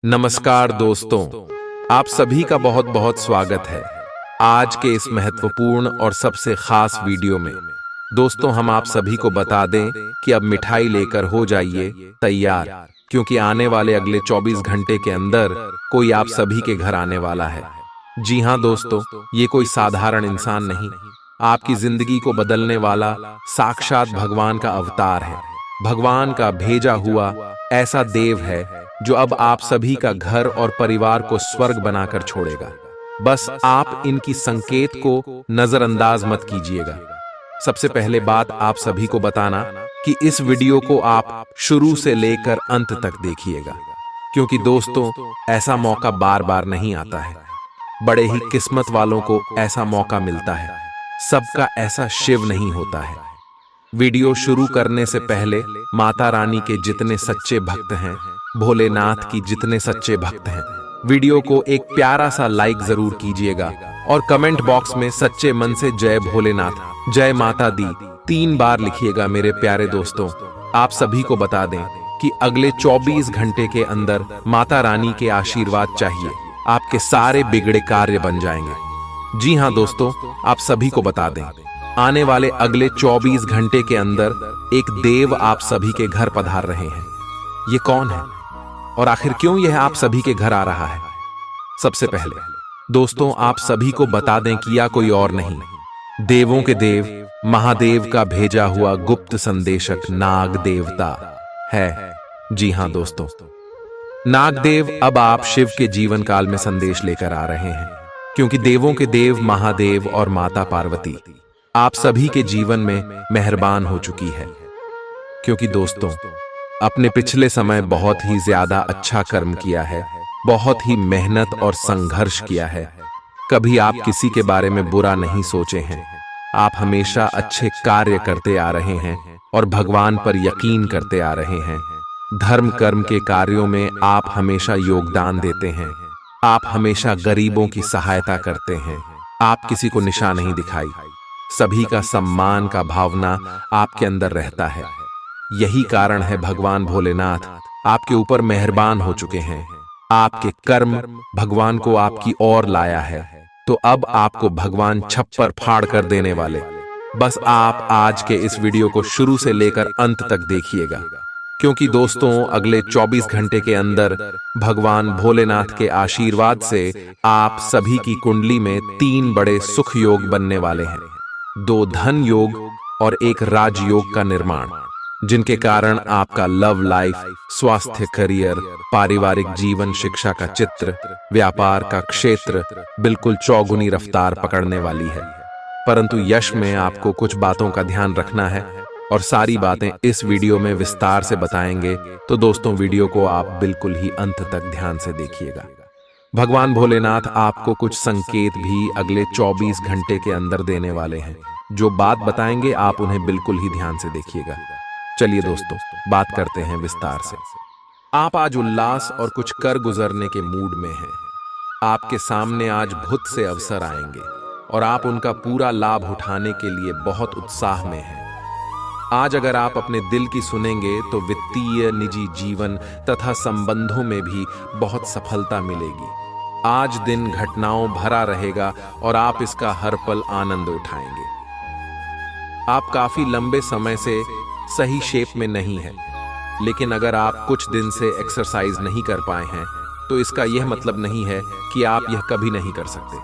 नमस्कार दोस्तों, आप सभी का बहुत बहुत स्वागत है आज के इस महत्वपूर्ण और सबसे खास वीडियो में। दोस्तों, हम आप सभी को बता दें कि अब मिठाई लेकर हो जाइए तैयार, क्योंकि आने वाले अगले 24 घंटे के अंदर कोई आप सभी के घर आने वाला है। जी हाँ दोस्तों, ये कोई साधारण इंसान नहीं, आपकी जिंदगी को बदलने वाला साक्षात भगवान का अवतार है। भगवान का भेजा हुआ ऐसा देव है जो अब आप सभी का घर और परिवार को स्वर्ग बनाकर छोड़ेगा। बस आप इनकी संकेत को नजरअंदाज मत कीजिएगा। सबसे पहले बात आप सभी को बताना कि इस वीडियो को आप शुरू से लेकर अंत तक देखिएगा, क्योंकि दोस्तों ऐसा मौका बार बार नहीं आता है। बड़े ही किस्मत वालों को ऐसा मौका मिलता है, सबका ऐसा शिव नहीं होता है। वीडियो शुरू करने से पहले माता रानी के जितने सच्चे भक्त हैं, भोलेनाथ की जितने सच्चे भक्त हैं, वीडियो को एक प्यारा सा लाइक जरूर कीजिएगा और कमेंट बॉक्स में सच्चे मन से जय भोलेनाथ, जय माता दी 3 बार लिखिएगा। मेरे प्यारे दोस्तों, आप सभी को बता दें कि अगले 24 घंटे के अंदर माता रानी के आशीर्वाद चाहिए, आपके सारे बिगड़े कार्य बन जाएंगे। जी हाँ दोस्तों, आप सभी को बता दें, आने वाले अगले 24 घंटे के अंदर एक देव आप सभी के घर पधार रहे हैं। ये कौन है और आखिर क्यों यह आप सभी के घर आ रहा है? सबसे पहले दोस्तों आप सभी को बता दें कि यह कोई और नहीं, देवों के देव महादेव का भेजा हुआ गुप्त संदेशक नाग देवता है। जी हाँ दोस्तों, नागदेव अब आप शिव के जीवन काल में संदेश लेकर आ रहे हैं, क्योंकि देवों के देव महादेव और माता पार्वती आप सभी के जीवन में मेहरबान हो चुकी है। क्योंकि दोस्तों अपने पिछले समय बहुत ही ज्यादा अच्छा कर्म किया है, बहुत ही मेहनत और संघर्ष किया है। कभी आप किसी के बारे में बुरा नहीं सोचे हैं, आप हमेशा अच्छे कार्य करते आ रहे हैं और भगवान पर यकीन करते आ रहे हैं। धर्म कर्म के कार्यों में आप हमेशा योगदान देते हैं, आप हमेशा गरीबों की सहायता करते हैं, आप किसी को निशा नहीं दिखाई, सभी का सम्मान का भावना आपके अंदर रहता है। यही कारण है भगवान भोलेनाथ आपके ऊपर मेहरबान हो चुके हैं। आपके कर्म भगवान को आपकी ओर लाया है, तो अब आपको भगवान छप्पर फाड़ कर देने वाले। बस आप आज के इस वीडियो को शुरू से लेकर अंत तक देखिएगा, क्योंकि दोस्तों अगले 24 घंटे के अंदर भगवान भोलेनाथ के आशीर्वाद से आप सभी की कुंडली में 3 बड़े सुख योग बनने वाले हैं, 2 धन योग और 1 राजयोग का निर्माण, जिनके कारण आपका लव लाइफ, स्वास्थ्य, करियर, पारिवारिक जीवन, शिक्षा का चित्र, व्यापार का क्षेत्र बिल्कुल चौगुनी रफ्तार पकड़ने वाली है। परंतु यश में आपको कुछ बातों का ध्यान रखना है और सारी बातें इस वीडियो में विस्तार से बताएंगे, तो दोस्तों वीडियो को आप बिल्कुल ही अंत तक ध्यान से देखिएगा। भगवान भोलेनाथ आपको कुछ संकेत भी अगले 24 घंटे के अंदर देने वाले हैं। जो बात बताएंगे आप उन्हें बिल्कुल ही ध्यान से देखिएगा। चलिए दोस्तों बात करते हैं विस्तार से। आप आज उल्लास और कुछ कर गुजरने के मूड में हैं। आपके सामने आज भुत से अवसर आएंगे और आप उनका पूरा लाभ उठाने के लिए बहुत उत्साह में हैं। आज अगर आप अपने दिल की सुनेंगे तो वित्तीय, निजी जीवन तथा संबंधों में भी बहुत सफलता मिलेगी। आज दिन घटनाओं भरा रहेगा और आप इसका हर पल आनंद उठाएंगे। आप काफी लंबे समय से सही शेप में नहीं है, लेकिन अगर आप कुछ दिन से एक्सरसाइज नहीं कर पाए हैं तो इसका यह मतलब नहीं है कि आप यह कभी नहीं कर सकते।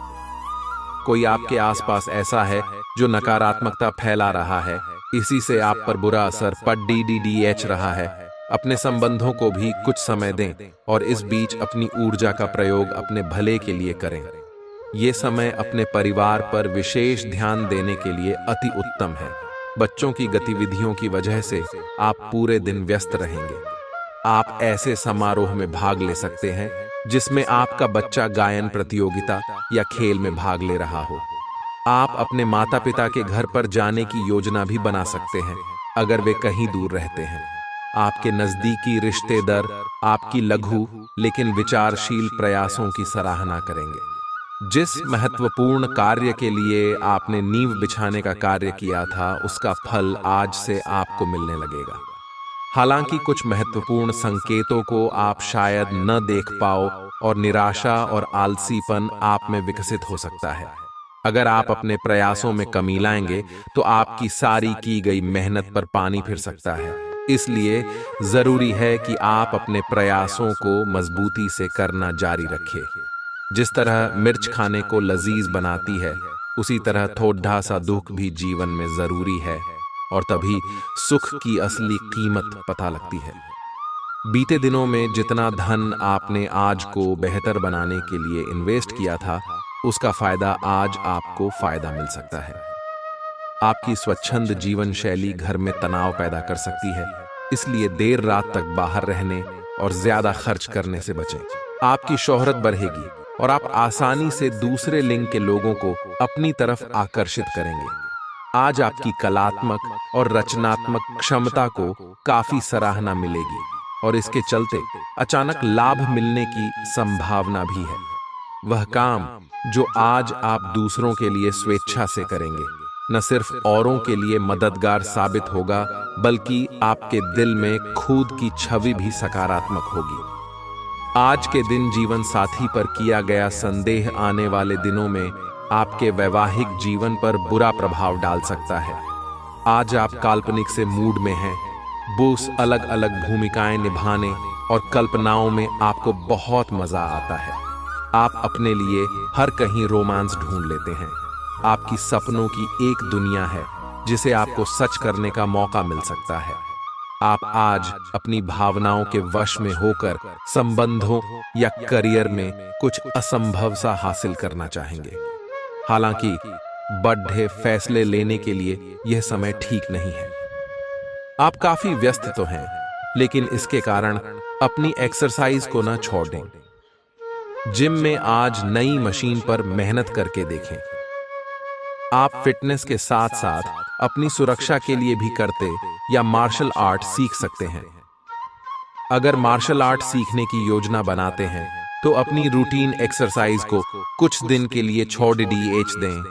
कोई आपके आसपास ऐसा है जो नकारात्मकता फैला रहा है, इसी से आप पर बुरा असर पड़ रहा है। अपने संबंधों को भी कुछ समय दें और इस बीच अपनी ऊर्जा का प्रयोग अपने भले के लिए करें। ये समय अपने परिवार पर विशेष ध्यान देने के लिए अति उत्तम है। बच्चों की गतिविधियों की वजह से आप पूरे दिन व्यस्त रहेंगे। आप ऐसे समारोह में भाग ले सकते हैं जिसमें आपका बच्चा गायन प्रतियोगिता या खेल में भाग ले रहा हो। आप अपने माता पिता के घर पर जाने की योजना भी बना सकते हैं अगर वे कहीं दूर रहते हैं। आपके नजदीकी रिश्तेदार आपकी लघु लेकिन विचारशील प्रयासों की सराहना करेंगे। जिस महत्वपूर्ण कार्य के लिए आपने नींव बिछाने का कार्य किया था, उसका फल आज से आपको मिलने लगेगा। हालांकि कुछ महत्वपूर्ण संकेतों को आप शायद न देख पाओ और निराशा और आलसीपन आप में विकसित हो सकता है। अगर आप अपने प्रयासों में कमी लाएंगे तो आपकी सारी की गई मेहनत पर पानी फिर सकता है। इसलिए जरूरी है कि आप अपने प्रयासों को मजबूती से करना जारी रखें। जिस तरह मिर्च खाने को लजीज बनाती है, उसी तरह थोड़ा सा दुख भी जीवन में जरूरी है, और तभी सुख की असली कीमत पता लगती है। बीते दिनों में जितना धन आपने आज को बेहतर बनाने के लिए इन्वेस्ट किया था, उसका फायदा आज आपको फायदा मिल सकता है। आपकी स्वच्छंद जीवन शैली घर में तनाव पैदा कर सकती है, इसलिए देर रात तक बाहर रहने और ज्यादा खर्च करने से बचें। आपकी शोहरत बढ़ेगी और आप आसानी से दूसरे लिंग के लोगों को अपनी तरफ आकर्षित करेंगे। आज आपकी कलात्मक और रचनात्मक क्षमता को काफी सराहना मिलेगी और इसके चलते अचानक लाभ मिलने की संभावना भी है। वह काम जो आज आप दूसरों के लिए स्वेच्छा से करेंगे, न सिर्फ औरों के लिए मददगार साबित होगा, बल्कि आपके दिल में खुद की छवि भी सकारात्मक होगी। आज के दिन जीवन साथी पर किया गया संदेह आने वाले दिनों में आपके वैवाहिक जीवन पर बुरा प्रभाव डाल सकता है। आज आप काल्पनिक से मूड में हैं, बोस अलग अलग भूमिकाएं निभाने और कल्पनाओं में आपको बहुत मजा आता है। आप अपने लिए हर कहीं रोमांस ढूंढ लेते हैं। आपकी सपनों की एक दुनिया है जिसे आपको सच करने का मौका मिल सकता है। आप आज अपनी भावनाओं के वश में होकर संबंधों या करियर में कुछ असंभव सा हासिल करना चाहेंगे। हालांकि बड़े फैसले लेने के लिए यह समय ठीक नहीं है। आप काफी व्यस्त तो हैं, लेकिन इसके कारण अपनी एक्सरसाइज को ना छोड़ दें। जिम में आज नई मशीन पर मेहनत करके देखें। आप फिटनेस के साथ साथ अपनी सुरक्षा के लिए भी करते या मार्शल आर्ट सीख सकते हैं। अगर मार्शल आर्ट सीखने की योजना बनाते हैं तो अपनी रूटीन एक्सरसाइज को कुछ दिन के लिए छोड़ दें।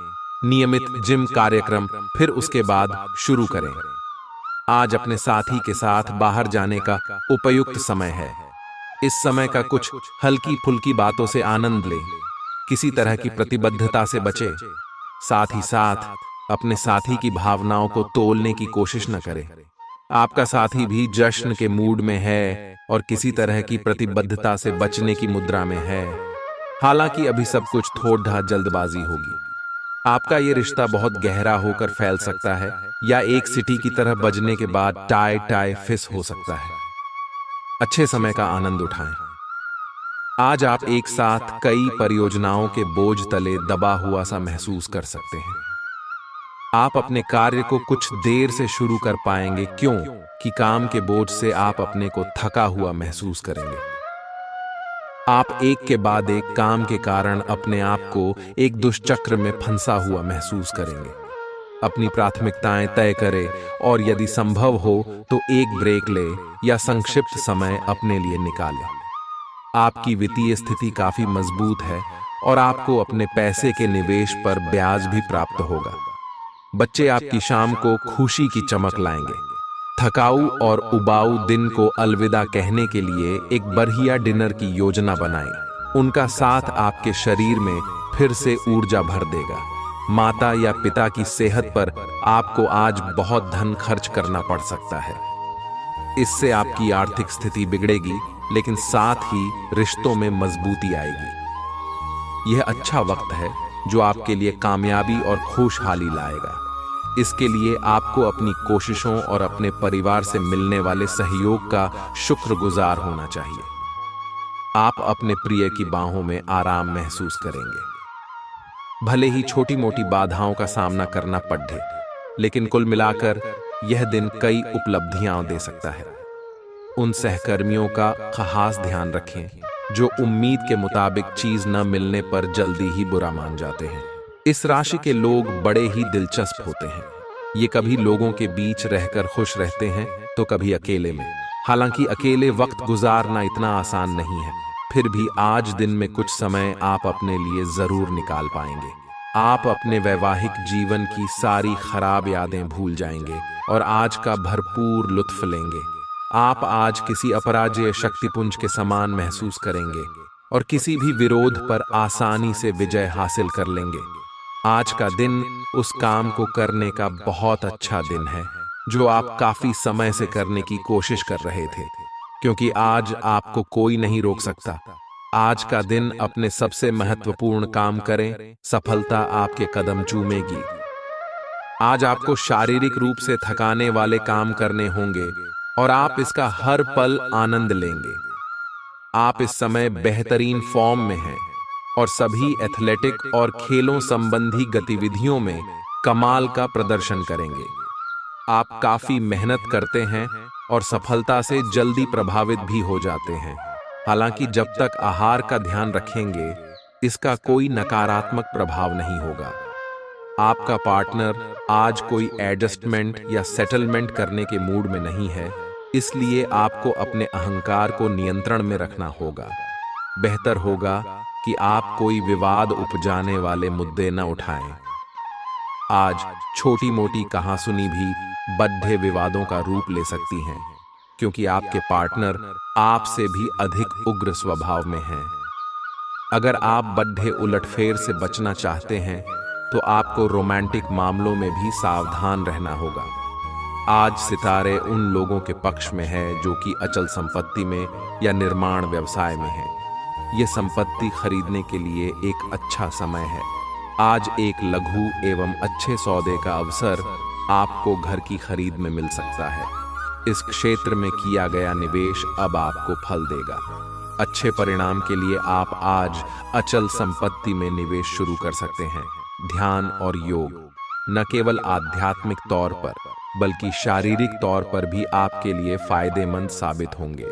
नियमित जिम कार्यक्रम फिर उसके बाद शुरू करें। आज अपने साथी के साथ बाहर जाने का उपयुक्त समय है। इस समय का कुछ हल्की फुल्की बातों से आनंद लें। किसी तरह की प्रतिबद्धता से बचें। साथ ही साथ अपने साथी की भावनाओं को तोलने की कोशिश न करें। आपका साथी भी जश्न के मूड में है और किसी तरह की प्रतिबद्धता से बचने की मुद्रा में है। हालांकि अभी सब कुछ थोड़ा जल्दबाजी होगी। आपका ये रिश्ता बहुत गहरा होकर फैल सकता है या एक सिटी की तरह बजने के बाद टाई फिस हो सकता है। अच्छे समय का आनंद उठाएं। आज आप एक साथ कई परियोजनाओं के बोझ तले दबा हुआ सा महसूस कर सकते हैं। आप अपने कार्य को कुछ देर से शुरू कर पाएंगे, क्यों कि काम के बोझ से आप अपने को थका हुआ महसूस करेंगे। आप एक के बाद एक काम के कारण अपने आप को एक दुष्चक्र में फंसा हुआ महसूस करेंगे। अपनी प्राथमिकताएं तय करें और यदि संभव हो तो एक ब्रेक ले या संक्षिप्त समय अपने लिए निकालें। आपकी वित्तीय स्थिति काफी मजबूत है और आपको अपने पैसे के निवेश पर ब्याज भी प्राप्त होगा। बच्चे आपकी शाम को खुशी की चमक लाएंगे। थकाऊ और उबाऊ दिन को अलविदा कहने के लिए एक बढ़िया डिनर की योजना बनाएं। उनका साथ आपके शरीर में फिर से ऊर्जा भर देगा। माता या पिता की सेहत पर आपको आज बहुत धन खर्च करना पड़ सकता है। इससे आपकी आर्थिक स्थिति बिगड़ेगी, लेकिन साथ ही रिश्तों में मजबूती आएगी। यह अच्छा वक्त है जो आपके लिए कामयाबी और खुशहाली लाएगा। इसके लिए आपको अपनी कोशिशों और अपने परिवार से मिलने वाले सहयोग का शुक्रगुजार होना चाहिए। आप अपने प्रिय की बाहों में आराम महसूस करेंगे। भले ही छोटी मोटी बाधाओं का सामना करना पड़े, लेकिन कुल मिलाकर यह दिन कई उपलब्धियां दे सकता है। उन सहकर्मियों का खास ध्यान रखें जो उम्मीद के मुताबिक चीज न मिलने पर जल्दी ही बुरा मान जाते हैं। इस राशि के लोग बड़े ही दिलचस्प होते हैं। ये कभी लोगों के बीच रहकर खुश रहते हैं तो कभी अकेले में। हालांकि अकेले वक्त गुजारना इतना आसान नहीं है, फिर भी आज दिन में कुछ समय आप अपने लिए जरूर निकाल पाएंगे। आप अपने वैवाहिक जीवन की सारी खराब यादें भूल जाएंगे और आज का भरपूर लुत्फ लेंगे। आप आज किसी अपराजेय शक्तिपुंज के समान महसूस करेंगे और किसी भी विरोध पर आसानी से विजय हासिल कर लेंगे। आज का दिन उस काम को करने का बहुत अच्छा दिन है जो आप काफी समय से करने की कोशिश कर रहे थे, क्योंकि आज आपको कोई नहीं रोक सकता। आज का दिन अपने सबसे महत्वपूर्ण काम करें, सफलता आपके कदम चूमेगी। आज आपको शारीरिक रूप से थकाने वाले काम करने होंगे और आप इसका हर पल आनंद लेंगे। आप इस समय बेहतरीन फॉर्म में हैं और सभी एथलेटिक और खेलों संबंधी गतिविधियों में कमाल का प्रदर्शन करेंगे। आप काफी मेहनत करते हैं और सफलता से जल्दी प्रभावित भी हो जाते हैं। हालांकि जब तक आहार का ध्यान रखेंगे, इसका कोई नकारात्मक प्रभाव नहीं होगा। आपका पार्टनर आज कोई एडजस्टमेंट या सेटलमेंट करने के मूड में नहीं है, इसलिए आपको अपने अहंकार को नियंत्रण में रखना होगा। बेहतर होगा कि आप कोई विवाद उपजाने वाले मुद्दे न उठाएं। आज छोटी मोटी कहासुनी भी बड़े विवादों का रूप ले सकती हैं, क्योंकि आपके पार्टनर आपसे भी अधिक उग्र स्वभाव में हैं। अगर आप बड़े उलटफेर से बचना चाहते हैं, तो आपको रोमांटिक मामलों में भी सावधान रहना होगा। आज सितारे उन लोगों के पक्ष में है जो कि अचल संपत्ति में या निर्माण व्यवसाय में है। ये संपत्ति खरीदने के लिए एक अच्छा समय है। आज एक लघु एवं अच्छे सौदे का अवसर आपको घर की खरीद में मिल सकता है। इस क्षेत्र में किया गया निवेश अब आपको फल देगा। अच्छे परिणाम के लिए आप आज अचल संपत्ति में निवेश शुरू कर सकते हैं। ध्यान और योग न केवल आध्यात्मिक तौर पर बल्कि शारीरिक तौर पर भी आपके लिए फायदेमंद साबित होंगे।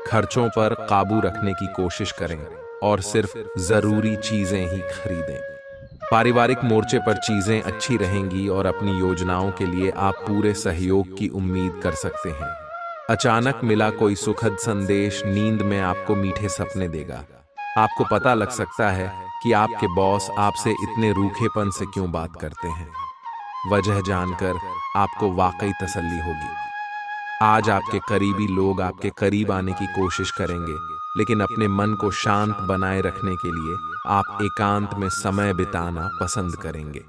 खर्चों पर काबू रखने की कोशिश करें और सिर्फ जरूरी चीजें ही खरीदें। पारिवारिक मोर्चे पर चीजें अच्छी रहेंगी और अपनी योजनाओं के लिए आप पूरे सहयोग की उम्मीद कर सकते हैं। अचानक मिला कोई सुखद संदेश नींद में आपको मीठे सपने देगा। आपको पता लग सकता है कि आपके बॉस आपसे इतने रूखेपन से क्यों बात करते हैं। वजह जानकर आपको वाकई तसल्ली होगी। आज आपके करीबी लोग आपके करीब आने की कोशिश करेंगे, लेकिन अपने मन को शांत बनाए रखने के लिए आप एकांत में समय बिताना पसंद करेंगे।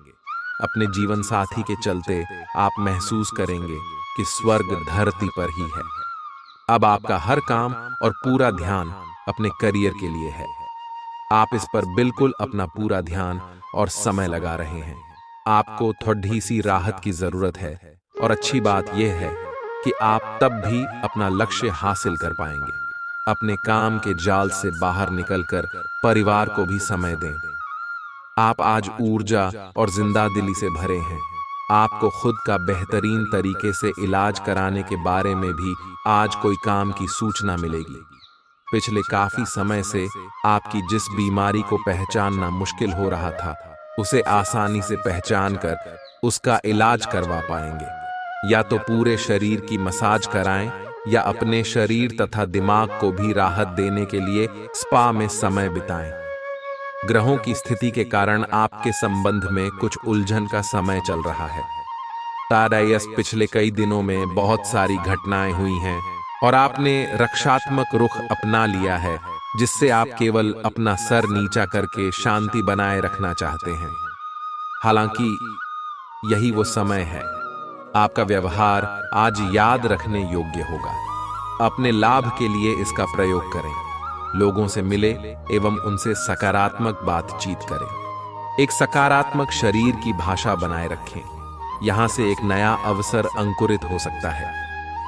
अपने जीवन साथी के चलते आप महसूस करेंगे कि स्वर्ग धरती पर ही है। अब आपका हर काम और पूरा ध्यान अपने करियर के लिए है। आप इस पर बिल्कुल अपना पूरा ध्यान और समय लगा रहे हैं। आपको थोड़ी सी राहत की जरूरत है और अच्छी बात यह है कि आप तब भी अपना लक्ष्य हासिल कर पाएंगे। अपने काम के जाल से बाहर निकलकर परिवार को भी समय दें। आप आज ऊर्जा और जिंदादिली से भरे हैं। आपको खुद का बेहतरीन तरीके से इलाज कराने के बारे में भी आज कोई काम की सूचना मिलेगी। पिछले काफी समय से आपकी जिस बीमारी को पहचानना मुश्किल हो रहा था, उसे आसानी से पहचान कर उसका इलाज करवा पाएंगे। या तो पूरे शरीर की मसाज कराएं या अपने शरीर तथा दिमाग को भी राहत देने के लिए स्पा में समय बिताएं। ग्रहों की स्थिति के कारण आपके संबंध में कुछ उलझन का समय चल रहा है। तारायस पिछले कई दिनों में बहुत सारी घटनाएं हुई हैं और आपने रक्षात्मक रुख अपना लिया है, जिससे आप केवल अपना सर नीचा करके शांति बनाए रखना चाहते हैं। हालांकि यही वो समय है। आपका व्यवहार आज याद रखने योग्य होगा। अपने लाभ के लिए इसका प्रयोग करें। लोगों से मिले एवं उनसे सकारात्मक बातचीत करें। एक सकारात्मक शरीर की भाषा बनाए रखें। यहां से एक नया अवसर अंकुरित हो सकता है।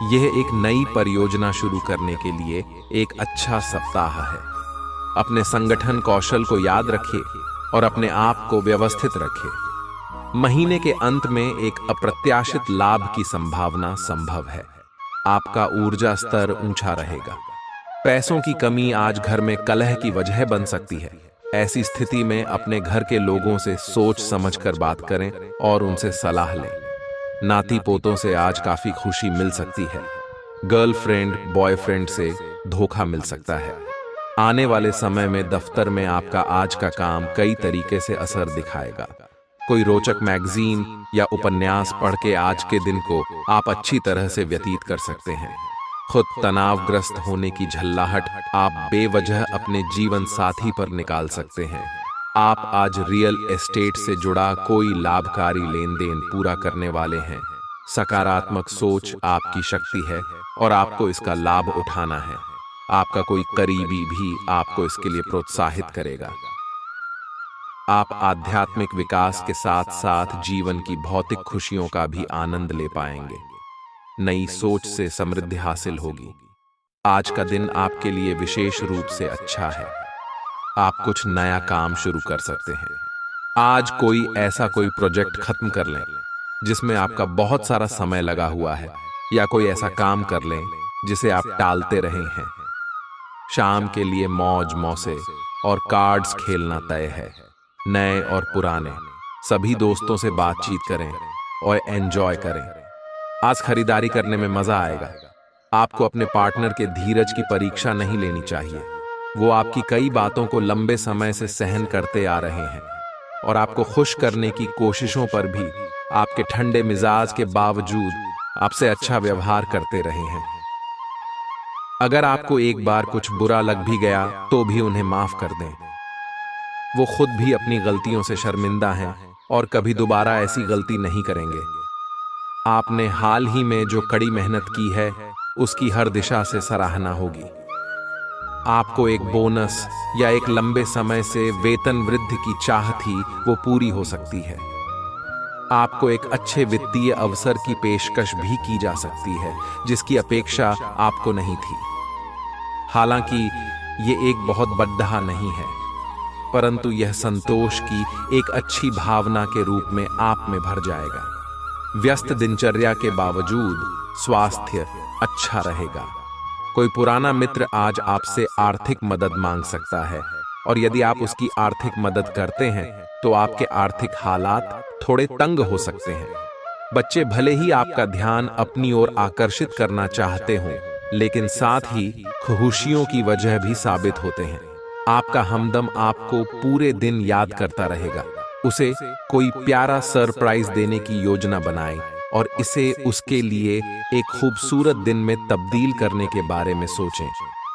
यह एक नई परियोजना शुरू करने के लिए एक अच्छा सप्ताह है। अपने संगठन कौशल को याद रखें और अपने आप को व्यवस्थित रखें। महीने के अंत में एक अप्रत्याशित लाभ की संभावना संभव है। आपका ऊर्जा स्तर ऊंचा रहेगा। पैसों की कमी आज घर में कलह की वजह बन सकती है। ऐसी स्थिति में अपने घर के लोगों से सोच समझकर बात करें और उनसे सलाह लें। नाती पोतों से आज काफी खुशी मिल सकती है। गर्लफ्रेंड बॉयफ्रेंड से धोखा मिल सकता है। आने वाले समय में दफ्तर में आपका आज का काम कई तरीके से असर दिखाएगा। कोई रोचक मैगजीन या उपन्यास पढ़ के आज के दिन को आप अच्छी तरह से व्यतीत कर सकते हैं। खुद तनावग्रस्त होने की झल्लाहट आप बेवजह अपने जीवन साथी पर निकाल सकते हैं। आप आज रियल एस्टेट से जुड़ा कोई लाभकारी लेन देन पूरा करने वाले हैं। सकारात्मक सोच आपकी शक्ति है और आपको इसका लाभ उठाना है। आपका कोई करीबी भी आपको इसके लिए प्रोत्साहित करेगा। आप आध्यात्मिक विकास के साथ साथ जीवन की भौतिक खुशियों का भी आनंद ले पाएंगे। नई सोच से समृद्धि हासिल होगी। आज का दिन आपके लिए विशेष रूप से अच्छा है। आप कुछ नया काम शुरू कर सकते हैं। आज कोई प्रोजेक्ट खत्म कर लें जिसमें आपका बहुत सारा समय लगा हुआ है, या कोई ऐसा काम कर लें जिसे आप टालते रहे हैं। शाम के लिए मौज मौसे और कार्ड्स खेलना तय है। नए और पुराने सभी दोस्तों से बातचीत करें और एंजॉय करें। आज खरीदारी करने में मजा आएगा। आपको अपने पार्टनर के धीरज की परीक्षा नहीं लेनी चाहिए। वो आपकी कई बातों को लंबे समय से सहन करते आ रहे हैं और आपको खुश करने की कोशिशों पर भी आपके ठंडे मिजाज के बावजूद आपसे अच्छा व्यवहार करते रहे हैं। अगर आपको एक बार कुछ बुरा लग भी गया तो भी उन्हें माफ कर दें। वो खुद भी अपनी गलतियों से शर्मिंदा हैं और कभी दोबारा ऐसी गलती नहीं करेंगे। आपने हाल ही में जो कड़ी मेहनत की है उसकी हर दिशा से सराहना होगी। आपको एक बोनस या एक लंबे समय से वेतन वृद्धि की चाह थी, वो पूरी हो सकती है। आपको एक अच्छे वित्तीय अवसर की पेशकश भी की जा सकती है जिसकी अपेक्षा आपको नहीं थी। हालांकि ये एक बहुत बड़ा नहीं है, परंतु यह संतोष की एक अच्छी भावना के रूप में आप में भर जाएगा। व्यस्त दिनचर्या के बावजूद स्वास्थ्य अच्छा रहेगा। कोई पुराना मित्र आज आपसे आर्थिक मदद मांग सकता है और यदि आप उसकी आर्थिक मदद करते हैं तो आपके आर्थिक हालात थोड़े तंग हो सकते हैं। बच्चे भले ही आपका ध्यान अपनी ओर आकर्षित करना चाहते हों, लेकिन साथ ही खुशियों की वजह भी साबित होते हैं। आपका हमदम आपको पूरे दिन याद करता रहेगा। उसे कोई प्यारा सरप्राइज देने की योजना बनाएं और इसे उसके लिए एक खूबसूरत दिन में तब्दील करने के बारे में सोचें।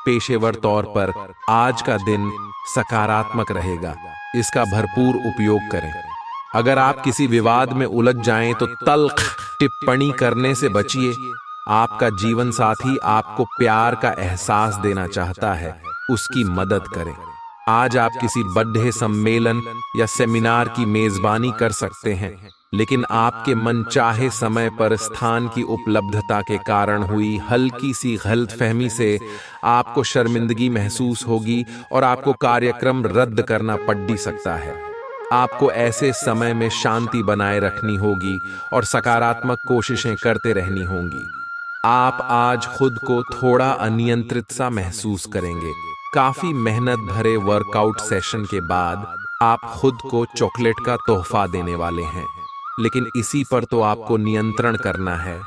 पेशेवर तौर पर आज का दिन सकारात्मक रहेगा, इसका भरपूर उपयोग करें। अगर आप किसी विवाद में उलझ जाएं तो तल्ख टिप्पणी करने से बचिए। आपका जीवन साथी आपको प्यार का एहसास देना चाहता है, उसकी मदद करें। आज आप किसी बर्थडे सम्मेलन या सेमिनार की मेजबानी कर सकते हैं, लेकिन आपके मनचाहे समय पर स्थान की उपलब्धता के कारण हुई हल्की सी गलतफहमी से आपको शर्मिंदगी महसूस होगी और आपको कार्यक्रम रद्द करना पड़ भी सकता है। आपको ऐसे समय में शांति बनाए रखनी होगी और सकारात्मक कोशिशें करते रहनी होंगी। आप आज खुद को थोड़ा अनियंत्रित सा महसूस करेंगे। काफी मेहनत भरे वर्कआउट सेशन के बाद आप खुद को चॉकलेट का तोहफा देने वाले हैं, लेकिन इसी पर तो आपको नियंत्रण करना है।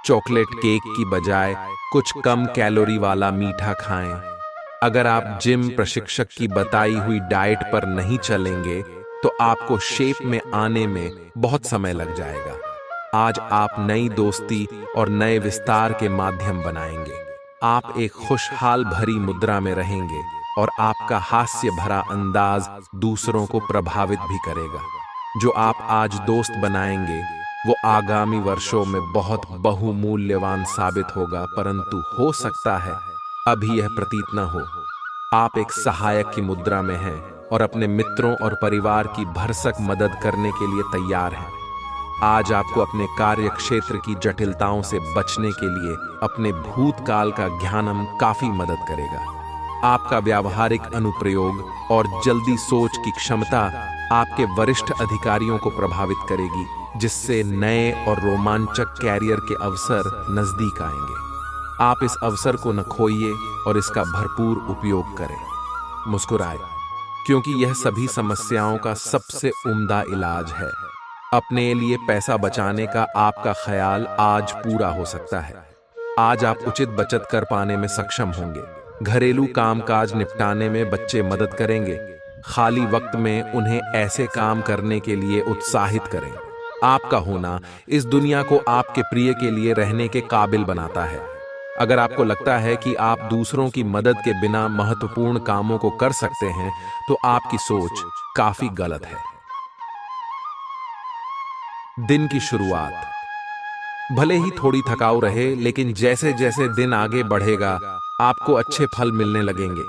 चॉकलेट केक की बजाय कुछ कम कैलोरी वाला मीठा खाएं। अगर आप जिम प्रशिक्षक की बताई हुई डाइट पर नहीं चलेंगे तो आपको शेप में आने में बहुत समय लग जाएगा। आज आप नई दोस्ती और नए विस्तार के माध्यम बनाएंगे। आप एक खुशहाल भरी मुद्रा में रहेंगे और आपका हास्य भरा अंदाज दूसरों को प्रभावित भी करेगा। जो आप आज दोस्त बनाएंगे वो आगामी वर्षों में बहुत बहुमूल्यवान साबित होगा, परंतु हो सकता है अभी यह प्रतीत न हो। आप एक सहायक की मुद्रा में हैं और अपने मित्रों और परिवार की भरसक मदद करने के लिए तैयार हैं। आज आपको अपने कार्य क्षेत्र की जटिलताओं से बचने के लिए अपने भूतकाल का ज्ञानम काफी मदद करेगा। आपका व्यावहारिक अनुप्रयोग और जल्दी सोच की क्षमता आपके वरिष्ठ अधिकारियों को प्रभावित करेगी, जिससे नए और रोमांचक कैरियर के अवसर नजदीक आएंगे। आप इस अवसर को न खोइए और इसका भरपूर उपयोग करें। मुस्कुराएं, क्योंकि यह सभी समस्याओं का सबसे उम्दा इलाज है। अपने लिए पैसा बचाने का आपका ख्याल आज पूरा हो सकता है। आज आप उचित बचत कर पाने में सक्षम होंगे। घरेलू कामकाज निपटाने में बच्चे मदद करेंगे। खाली वक्त में उन्हें ऐसे काम करने के लिए उत्साहित करें। आपका होना इस दुनिया को आपके प्रिय के लिए रहने के काबिल बनाता है। अगर आपको लगता है कि आप दूसरों की मदद के बिना महत्वपूर्ण कामों को कर सकते हैं, तो आपकी सोच काफी गलत है। दिन की शुरुआत भले ही थोड़ी थकाऊ रहे, लेकिन जैसे जैसे दिन आगे बढ़ेगा आपको अच्छे फल मिलने लगेंगे।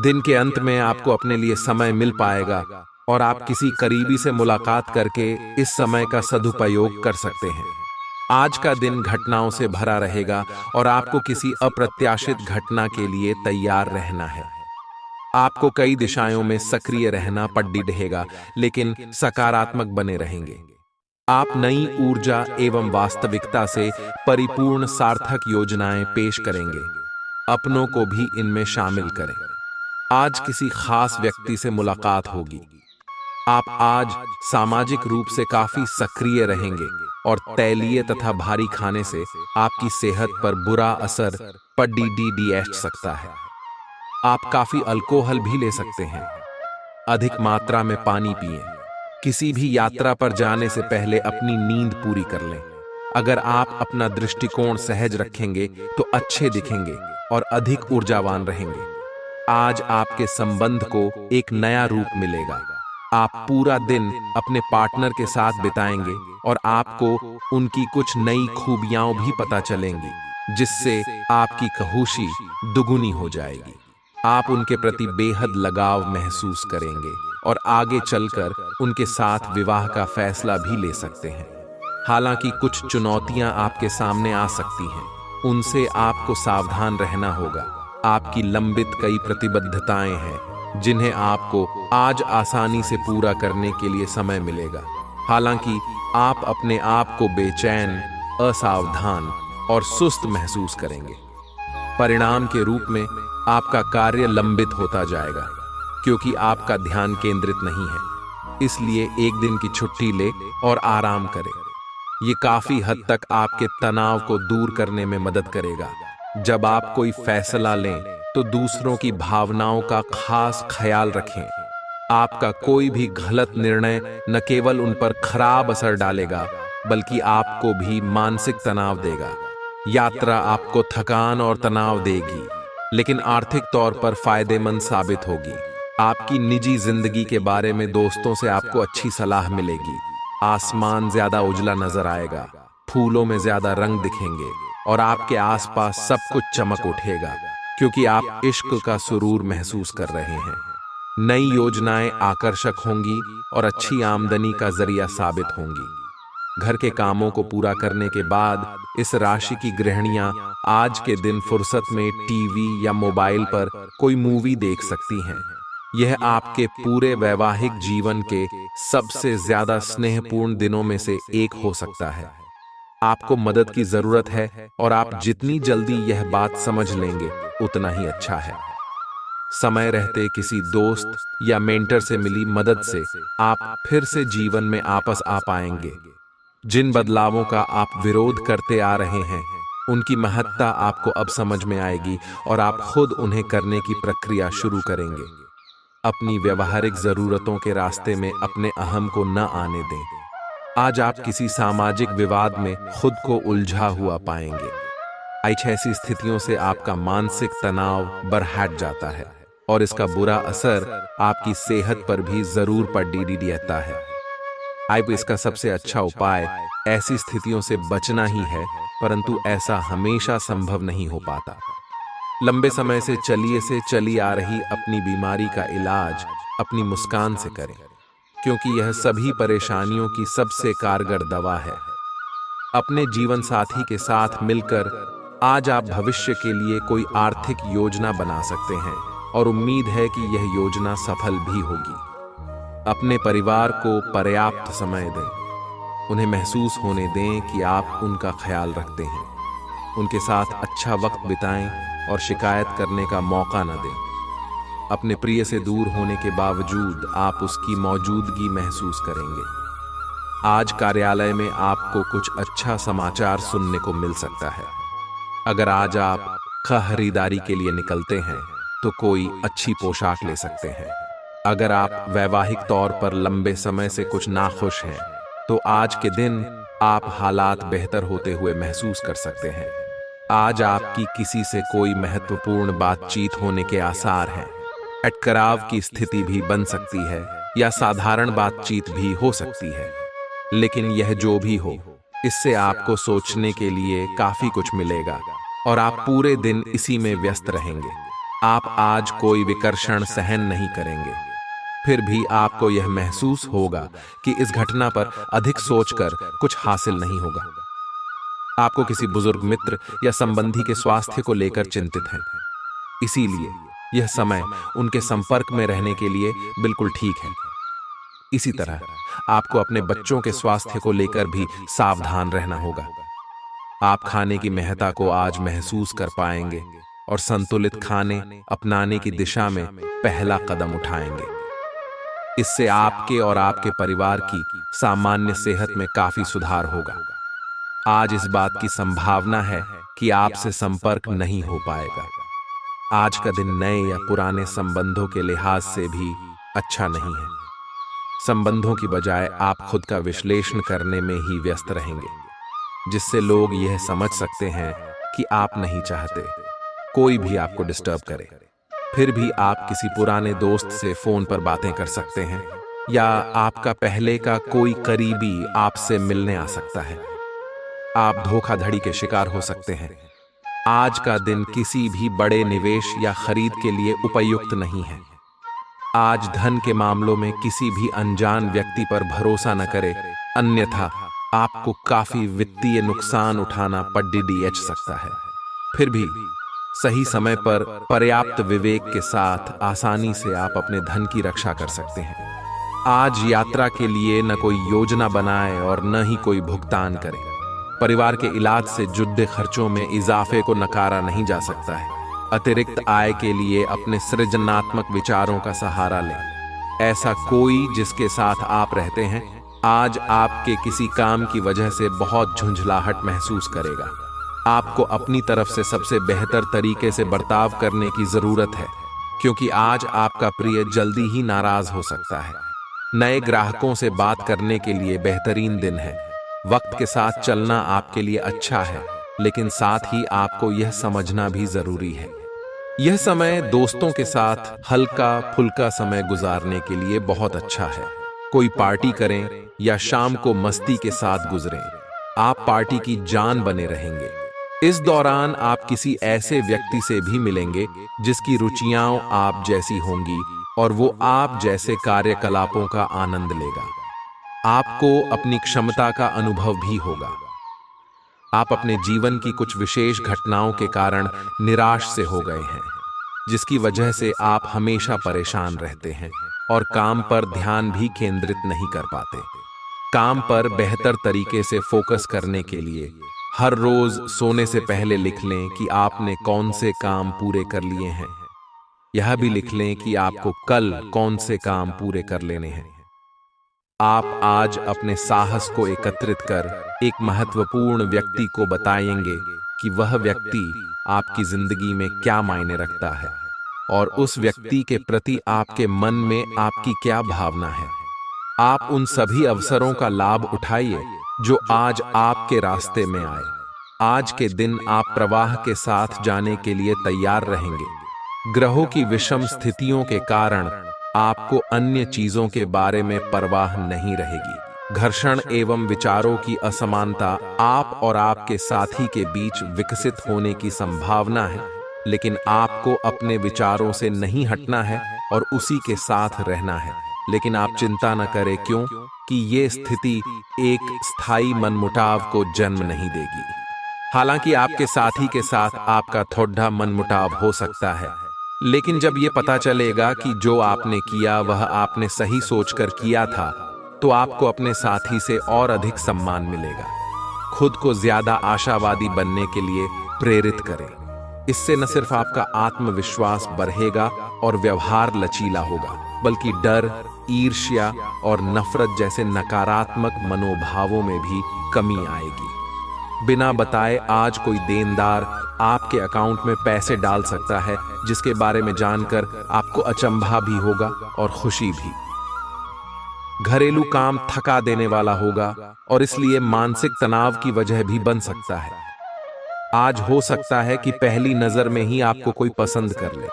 दिन के अंत में आपको अपने लिए समय मिल पाएगा और आप किसी करीबी से मुलाकात करके इस समय का सदुपयोग कर सकते हैं। आज का दिन घटनाओं से भरा रहेगा और आपको किसी अप्रत्याशित घटना के लिए तैयार रहना है। आपको कई दिशाओं में सक्रिय रहना पड़ेगा, लेकिन सकारात्मक बने रहेंगे। आप नई ऊर्जा एवं वास्तविकता से परिपूर्ण सार्थक योजनाएं पेश करेंगे। अपनों को भी इनमें शामिल करें। आज किसी खास व्यक्ति से मुलाकात होगी। आप आज सामाजिक रूप से काफी सक्रिय रहेंगे और तैलीय तथा भारी खाने से आपकी सेहत पर बुरा असर पड़ सकता है। आप काफी अल्कोहल भी ले सकते हैं। अधिक मात्रा में पानी पिएं। किसी भी यात्रा पर जाने से पहले अपनी नींद पूरी कर लें। अगर आप अपना दृष्टिकोण सहज रखेंगे तो अच्छे दिखेंगे और अधिक ऊर्जावान रहेंगे। आज आपके संबंध को एक नया रूप मिलेगा। आप पूरा दिन अपने पार्टनर के साथ बिताएंगे और आपको उनकी कुछ नई खूबियां भी पता चलेंगी, जिससे आपकी खुशी दुगुनी हो जाएगी। आप उनके प्रति बेहद लगाव महसूस करेंगे और आगे चलकर उनके साथ विवाह का फैसला भी ले सकते हैं। हालांकि कुछ चुनौतियां आपके सामने आ सकती हैं, उनसे आपको सावधान रहना होगा। आपकी लंबित कई प्रतिबद्धताएं हैं जिन्हें आपको आज आसानी से पूरा करने के लिए समय मिलेगा। हालांकि आप अपने आप को बेचैन, असावधान और सुस्त महसूस करेंगे। परिणाम के रूप में आपका कार्य लंबित होता जाएगा क्योंकि आपका ध्यान केंद्रित नहीं है। इसलिए एक दिन की छुट्टी ले और आराम करें। ये काफी हद तक आपके तनाव को दूर करने में मदद करेगा। जब आप कोई फैसला लें तो दूसरों की भावनाओं का खास ख्याल रखें। आपका कोई भी गलत निर्णय न केवल उन पर खराब असर डालेगा, बल्कि आपको भी मानसिक तनाव देगा। यात्रा आपको थकान और तनाव देगी, लेकिन आर्थिक तौर पर फायदेमंद साबित होगी। आपकी निजी जिंदगी के बारे में दोस्तों से आपको अच्छी सलाह मिलेगी। आसमान ज्यादा उजला नजर आएगा, फूलों में ज्यादा रंग दिखेंगे और आपके आसपास सब कुछ चमक उठेगा क्योंकि आप इश्क का सुरूर महसूस कर रहे हैं। नई योजनाएं आकर्षक होंगी और अच्छी आमदनी का जरिया साबित होंगी। घर के कामों को पूरा करने के बाद इस राशि की गृहिणियां आज के दिन फुर्सत में टीवी या मोबाइल पर कोई मूवी देख सकती हैं। यह आपके पूरे वैवाहिक जीवन के सबसे ज्यादा स्नेहपूर्ण दिनों में से एक हो सकता है। आपको मदद की जरूरत है और आप जितनी जल्दी यह बात समझ लेंगे उतना ही अच्छा है। समय रहते किसी दोस्त या मेंटर से मिली मदद से आप फिर से जीवन में आपस आ पाएंगे। जिन बदलावों का आप विरोध करते आ रहे हैं, उनकी महत्ता आपको अब समझ में आएगी और आप खुद उन्हें करने की प्रक्रिया शुरू करेंगे। अपनी व्यवहारिक जरूरतों के रास्ते में अपने अहम को न आने दें। आज आप किसी सामाजिक विवाद में खुद को उलझा हुआ पाएंगे। ऐसी स्थितियों से आपका मानसिक तनाव बढ़ जाता है और इसका बुरा असर आपकी सेहत पर भी जरूर पड़ता है। इसका सबसे अच्छा उपाय ऐसी स्थितियों से बचना ही है, परंतु ऐसा हमेशा संभव नहीं हो पाता। लंबे समय से चली आ रही अपनी बीमारी का इलाज अपनी मुस्कान से करें, क्योंकि यह सभी परेशानियों की सबसे कारगर दवा है। अपने जीवन साथी के साथ मिलकर आज आप भविष्य के लिए कोई आर्थिक योजना बना सकते हैं और उम्मीद है कि यह योजना सफल भी होगी। अपने परिवार को पर्याप्त समय दें। उन्हें महसूस होने दें कि आप उनका ख्याल रखते हैं। उनके साथ अच्छा वक्त बिताएं और शिकायत करने का मौका न दें। अपने प्रिय से दूर होने के बावजूद आप उसकी मौजूदगी महसूस करेंगे। आज कार्यालय में आपको कुछ अच्छा समाचार सुनने को मिल सकता है। अगर आज आप खरीदारी के लिए निकलते हैं तो कोई अच्छी पोशाक ले सकते हैं। अगर आप वैवाहिक तौर पर लंबे समय से कुछ नाखुश हैं, तो आज के दिन आप हालात बेहतर होते हुए महसूस कर सकते हैं। आज आपकी किसी से कोई महत्वपूर्ण बातचीत होने के आसार हैं। अटकराव की स्थिति भी बन सकती है या साधारण बातचीत भी हो सकती है। लेकिन यह जो भी हो, इससे आपको सोचने के लिए काफी कुछ मिलेगा और आप पूरे दिन इसी में व्यस्त रहेंगे। आप आज कोई विकर्षण सहन नहीं करेंगे। फिर भी आपको यह महसूस होगा कि इस घटना पर अधिक सोचकर कुछ हासिल नहीं होगा। आपको किसी बुजुर्ग मित्र या संबंधी के स्वास्थ्य को लेकर चिंतित हैं। इसीलिए यह समय उनके संपर्क में रहने के लिए बिल्कुल ठीक है। इसी तरह आपको अपने बच्चों के स्वास्थ्य को लेकर भी सावधान रहना होगा। आप खाने की महत्ता को आज महसूस कर पाएंगे और संतुलित खाने अपनाने की दिशा में पहला कदम उठाएंगे। इससे आपके और आपके परिवार की सामान्य सेहत में काफी सुधार होगा। आज इस बात की संभावना है कि आपसे संपर्क नहीं हो पाएगा। आज का दिन नए या पुराने संबंधों के लिहाज से भी अच्छा नहीं है। संबंधों की बजाय आप खुद का विश्लेषण करने में ही व्यस्त रहेंगे, जिससे लोग यह समझ सकते हैं कि आप नहीं चाहते कोई भी आपको डिस्टर्ब करे। फिर भी आप किसी पुराने दोस्त से फोन पर बातें कर सकते हैं या आपका पहले का कोई करीबी आपसे मिलने आ सकता है। आप धोखाधड़ी के शिकार हो सकते हैं। आज का दिन किसी भी बड़े निवेश या खरीद के लिए उपयुक्त नहीं है। आज धन के मामलों में किसी भी अनजान व्यक्ति पर भरोसा न करें, अन्यथा आपको काफी वित्तीय नुकसान उठाना पड़ सकता है। फिर भी सही समय पर पर्याप्त विवेक के साथ आसानी से आप अपने धन की रक्षा कर सकते हैं। आज यात्रा के लिए न कोई योजना बनाएं और न ही कोई भुगतान करें। परिवार के इलाज से जुड़े खर्चों में इजाफे को नकारा नहीं जा सकता है। अतिरिक्त आय के लिए अपने सृजनात्मक विचारों का सहारा लें। ऐसा कोई जिसके साथ आप रहते हैं आज आपके किसी काम की वजह से बहुत झुंझलाहट महसूस करेगा। आपको अपनी तरफ से सबसे बेहतर तरीके से बर्ताव करने की जरूरत है, क्योंकि आज आपका प्रिय जल्दी ही नाराज हो सकता है। नए ग्राहकों से बात करने के लिए बेहतरीन दिन है। वक्त के साथ चलना आपके लिए अच्छा है, लेकिन साथ ही आपको यह समझना भी जरूरी है। यह समय दोस्तों के साथ हल्का फुल्का समय गुजारने के लिए बहुत अच्छा है। कोई पार्टी करें या शाम को मस्ती के साथ गुजरें। आप पार्टी की जान बने रहेंगे। इस दौरान आप किसी ऐसे व्यक्ति से भी मिलेंगे जिसकी रुचियां आप जैसी होंगी और वो आप जैसे कार्यकलापों का आनंद लेगा। आपको अपनी क्षमता का अनुभव भी होगा। आप अपने जीवन की कुछ विशेष घटनाओं के कारण निराश से हो गए हैं, जिसकी वजह से आप हमेशा परेशान रहते हैं और काम पर ध्यान भी केंद्रित नहीं कर पाते। काम पर बेहतर तरीके से फोकस करने के लिए हर रोज सोने से पहले लिख लें कि आपने कौन से काम पूरे कर लिए हैं। यह भी लिख लें कि आपको कल कौन से काम पूरे कर लेने हैं। आप आज अपने साहस को एकत्रित कर एक महत्वपूर्ण व्यक्ति को बताएंगे कि वह व्यक्ति आपकी जिंदगी में क्या मायने रखता है और उस व्यक्ति के प्रति आपके मन में आपकी क्या भावना है। आप उन सभी अवसरों का लाभ उठाइए जो आज आपके रास्ते में आए। आज के दिन आप प्रवाह के साथ जाने के लिए तैयार रहेंगे। ग्रहों की विषम स्थितियों के कारण आपको अन्य चीजों के बारे में परवाह नहीं रहेगी। घर्षण एवं विचारों की असमानता आप और आपके साथी के बीच विकसित होने की संभावना है, लेकिन आपको अपने विचारों से नहीं हटना है और उसी के साथ रहना है। लेकिन आप चिंता न करें, क्यों कि ये स्थिति एक स्थायी मनमुटाव को जन्म नहीं देगी। हालांकि आपके साथी के साथ आपका थोड़ा मनमुटाव हो सकता है, लेकिन जब ये पता चलेगा कि जो आपने किया वह आपने सही सोचकर किया था, तो आपको अपने साथी से और अधिक सम्मान मिलेगा। खुद को ज्यादा आशावादी बनने के लिए प्रेरित करें। इससे न सिर्फ आपका आत्मविश्वास बढ़ेगा और व्यवहार लचीला होगा, बल्कि डर, ईर्ष्या और नफरत जैसे नकारात्मक मनोभावों में भी कमी आएगी। बिना बताए आज कोई देनदार आपके अकाउंट में पैसे डाल सकता है, जिसके बारे में जानकर आपको अचंभा भी होगा और खुशी भी। घरेलू काम थका देने वाला होगा और इसलिए मानसिक तनाव की वजह भी बन सकता है। आज हो सकता है कि पहली नजर में ही आपको कोई पसंद कर ले।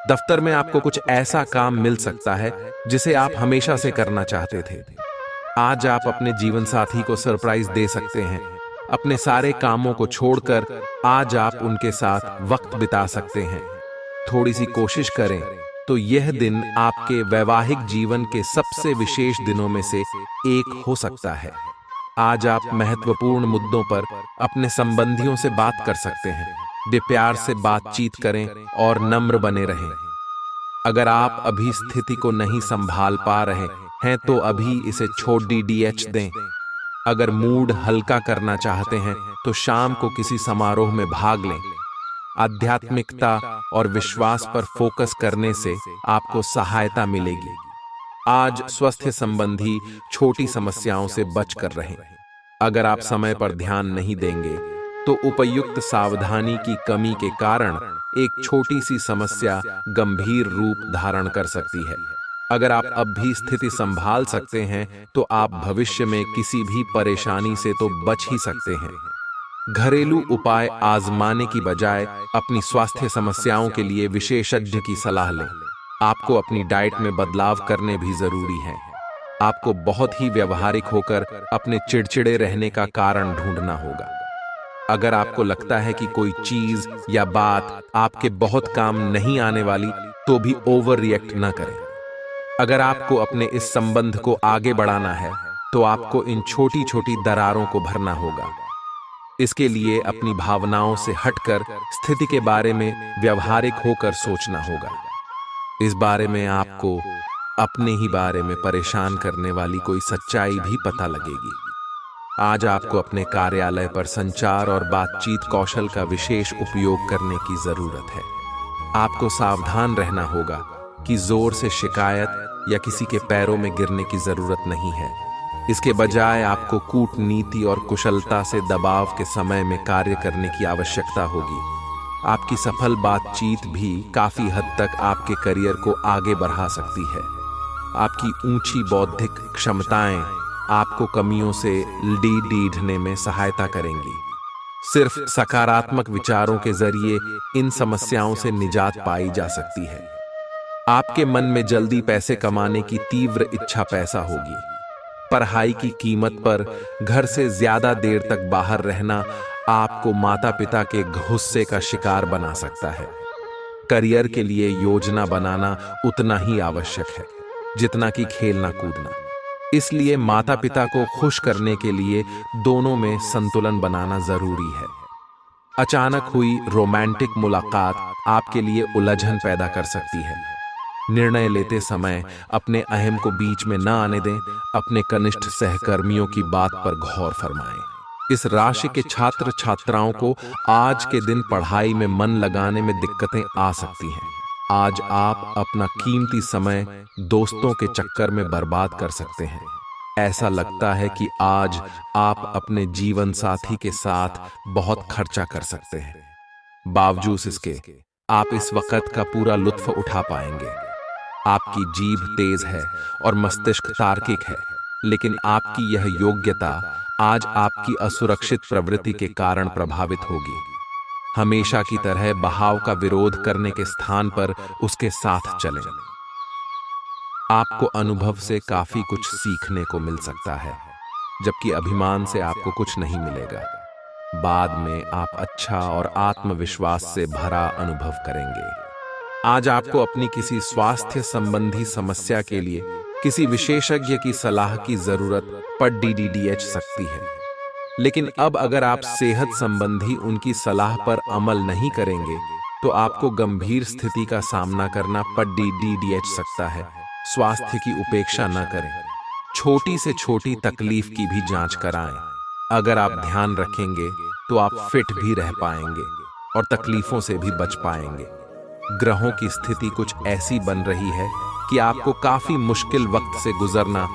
दफ्तर में आपको कुछ ऐसा काम मिल सकता है जिसे आप हमेशा से करना चाहते थे। आज आप अपने जीवन साथी को सरप्राइज दे सकते हैं। अपने सारे कामों को छोड़कर आज आप उनके साथ वक्त बिता सकते हैं। थोड़ी सी कोशिश करें तो यह दिन आपके वैवाहिक जीवन के सबसे विशेष दिनों में से एक हो सकता है। आज आप महत्वपूर्ण मुद्दों पर अपने संबंधियों से बात कर सकते हैं। वे प्यार से बातचीत करें और नम्र बने रहें। अगर आप अभी स्थिति को नहीं संभाल पा रहे हैं तो अभी इसे छोड़ DDH दें। अगर मूड हल्का करना चाहते हैं तो शाम को किसी समारोह में भाग लें। आध्यात्मिकता और विश्वास पर फोकस करने से आपको सहायता मिलेगी। आज स्वास्थ्य संबंधी छोटी समस्याओं से बचकर रहें। अगर आप समय पर ध्यान नहीं देंगे तो उपयुक्त सावधानी की कमी के कारण एक छोटी सी समस्या गंभीर रूप धारण कर सकती है। अगर आप अब भी स्थिति संभाल सकते हैं तो आप भविष्य में किसी भी परेशानी से तो बच ही सकते हैं। घरेलू उपाय आजमाने की बजाय अपनी स्वास्थ्य समस्याओं के लिए विशेषज्ञ की सलाह लें। आपको अपनी डाइट में बदलाव करने भी जरूरी है। आपको बहुत ही व्यावहारिक होकर अपने चिड़चिड़े रहने का कारण ढूंढना होगा। अगर आपको लगता है कि कोई चीज या बात आपके बहुत काम नहीं आने वाली तो भी ओवर रिएक्ट न करें। अगर आपको अपने इस संबंध को आगे बढ़ाना है तो आपको इन छोटी छोटी दरारों को भरना होगा। इसके लिए अपनी भावनाओं से हटकर स्थिति के बारे में व्यावहारिक होकर सोचना होगा। इस बारे में आपको अपने ही बारे में परेशान करने वाली कोई सच्चाई भी पता लगेगी। आज आपको अपने कार्यालय पर संचार और बातचीत कौशल का विशेष उपयोग करने की जरूरत है। आपको सावधान रहना होगा कि जोर से शिकायत या किसी के पैरों में गिरने की जरूरत नहीं है। इसके बजाय आपको कूटनीति और कुशलता से दबाव के समय में कार्य करने की आवश्यकता होगी। आपकी सफल बातचीत भी काफी हद तक आपके करियर को आगे बढ़ा सकती है। आपकी ऊंची बौद्धिक क्षमताएं आपको कमियों से ढीढ़ने में सहायता करेंगी। सिर्फ सकारात्मक विचारों के जरिए इन समस्याओं से निजात पाई जा सकती है। आपके मन में जल्दी पैसे कमाने की तीव्र इच्छा पैदा होगी। पढ़ाई की कीमत पर घर से ज्यादा देर तक बाहर रहना आपको माता पिता के गुस्से का शिकार बना सकता है। करियर के लिए योजना बनाना उतना ही आवश्यक है जितना कि खेलना कूदना। इसलिए माता पिता को खुश करने के लिए दोनों में संतुलन बनाना जरूरी है। अचानक हुई रोमांटिक मुलाकात आपके लिए उलझन पैदा कर सकती है। निर्णय लेते समय अपने अहम को बीच में न आने दें। अपने कनिष्ठ सहकर्मियों की बात पर गौर फरमाएं। इस राशि के छात्र छात्राओं को आज के दिन पढ़ाई में मन लगाने में दिक्कतें आ सकती हैं। आज आप अपना कीमती समय दोस्तों के चक्कर में बर्बाद कर सकते हैं। ऐसा लगता है कि आज आप अपने जीवन साथी के साथ बहुत खर्चा कर सकते हैं। बावजूद इसके आप इस वक्त का पूरा लुत्फ उठा पाएंगे। आपकी जीभ तेज है और मस्तिष्क तार्किक है, लेकिन आपकी यह योग्यता आज आपकी असुरक्षित प्रवृत्ति के कारण प्रभावित होगी। हमेशा की तरह बहाव का विरोध करने के स्थान पर उसके साथ चलें। आपको अनुभव से काफी कुछ सीखने को मिल सकता है, जबकि अभिमान से आपको कुछ नहीं मिलेगा। बाद में आप अच्छा और आत्मविश्वास से भरा अनुभव करेंगे। आज आपको अपनी किसी स्वास्थ्य संबंधी समस्या के लिए किसी विशेषज्ञ की सलाह की जरूरत पड़ DDH सकती है। लेकिन अब अगर आप सेहत संबंधी उनकी सलाह पर अमल नहीं करेंगे तो आपको गंभीर स्थिति का सामना करना पड़ DDH सकता है। स्वास्थ्य की उपेक्षा न करें। छोटी से छोटी तकलीफ की भी जांच कराएं। अगर आप ध्यान रखेंगे तो आप फिट भी रह पाएंगे और तकलीफों से भी बच पाएंगे। ग्रहों की स्थिति कुछ ऐसी बन रही है कि आपको काफी मुश्किल वक्त से गुजरना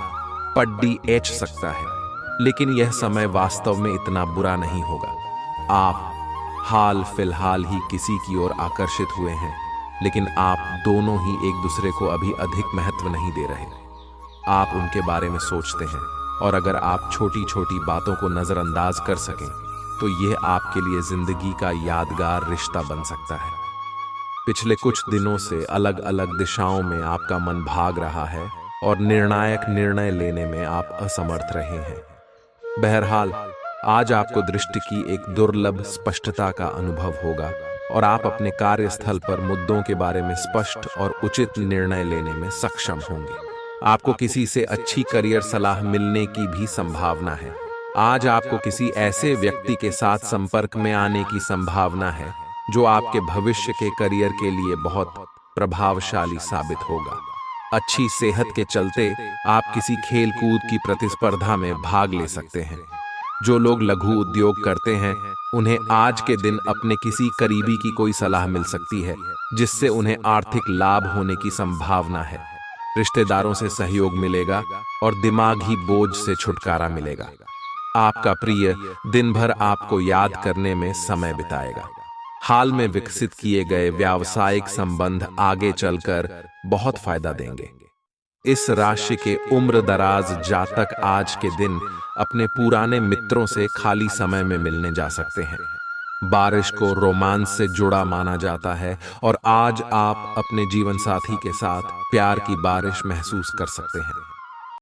पड़ DH सकता है, लेकिन यह समय वास्तव में इतना बुरा नहीं होगा। आप हाल फिलहाल ही किसी की ओर आकर्षित हुए हैं, लेकिन आप दोनों ही एक दूसरे को अभी अधिक महत्व नहीं दे रहे। आप उनके बारे में सोचते हैं और अगर आप छोटी छोटी बातों को नजरअंदाज कर सकें तो यह आपके लिए जिंदगी का यादगार रिश्ता बन सकता है। पिछले कुछ दिनों से अलग अलग दिशाओं में आपका मन भाग रहा है और निर्णायक निर्णय लेने में आप असमर्थ रहे हैं। बहरहाल, आज आपको दृष्टि की एक दुर्लभ स्पष्टता का अनुभव होगा और आप अपने कार्यस्थल पर मुद्दों के बारे में स्पष्ट और उचित निर्णय लेने में सक्षम होंगे। आपको किसी से अच्छी करियर सलाह मिलने की भी संभावना है। आज आपको किसी ऐसे व्यक्ति के साथ संपर्क में आने की संभावना है जो आपके भविष्य के करियर के लिए बहुत प्रभावशाली साबित होगा। अच्छी सेहत के चलते आप किसी खेल कूद की प्रतिस्पर्धा में भाग ले सकते हैं। जो लोग लघु उद्योग करते हैं, उन्हें आज के दिन अपने किसी करीबी की कोई सलाह मिल सकती है जिससे उन्हें आर्थिक लाभ होने की संभावना है। रिश्तेदारों से सहयोग मिलेगा और दिमागी बोझ से छुटकारा मिलेगा। आपका प्रिय दिन भर आपको याद करने में समय बिताएगा। हाल में विकसित किए गए व्यावसायिक संबंध आगे चलकर बहुत फायदा देंगे। इस राशि के उम्र दराज जातक आज के दिन अपने पुराने मित्रों से खाली समय में मिलने जा सकते हैं। बारिश को रोमांस से जुड़ा माना जाता है और आज आप अपने जीवन साथी के साथ प्यार की बारिश महसूस कर सकते हैं।